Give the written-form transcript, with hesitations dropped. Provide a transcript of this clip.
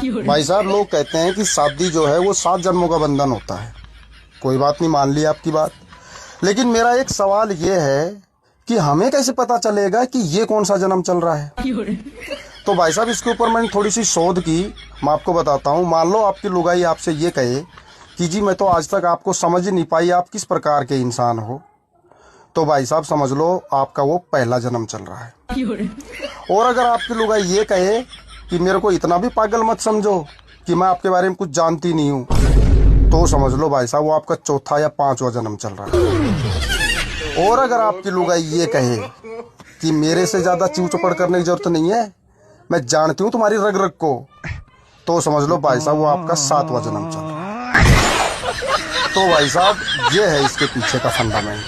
भाई साहब, लोग कहते हैं कि शादी जो है वो 7 जन्मों का बंधन होता है। कोई बात नहीं, मान ली आपकी बात। लेकिन मेरा एक सवाल ये है कि हमें कैसे पता चलेगा कि ये कौन सा जन्म चल रहा है। तो भाई साहब, इसके ऊपर मैंने थोड़ी सी शोध की, मैं आपको बताता हूँ। मान लो आपकी लुगाई आपसे ये कहे कि जी मैं तो आज तक आपको समझ ही नहीं पाई, आप किस प्रकार के इंसान हो, तो भाई साहब समझ लो आपका वो पहला जन्म चल रहा है। और अगर आपकी लुगाई ये कहे कि मेरे को इतना भी पागल मत समझो कि मैं आपके बारे में कुछ जानती नहीं हूँ, तो समझ लो भाई साहब वो आपका चौथा या 5वां जन्म चल रहा है। और अगर आपकी लुगाई ये कहे कि मेरे से ज्यादा चीव चपड़ करने की जरूरत नहीं है, मैं जानती हूँ तुम्हारी रग रग को, तो समझ लो भाई साहब वो आपका 7वां जन्म चल रहा है। तो भाई साहब ये है इसके पीछे का फंडामेंट।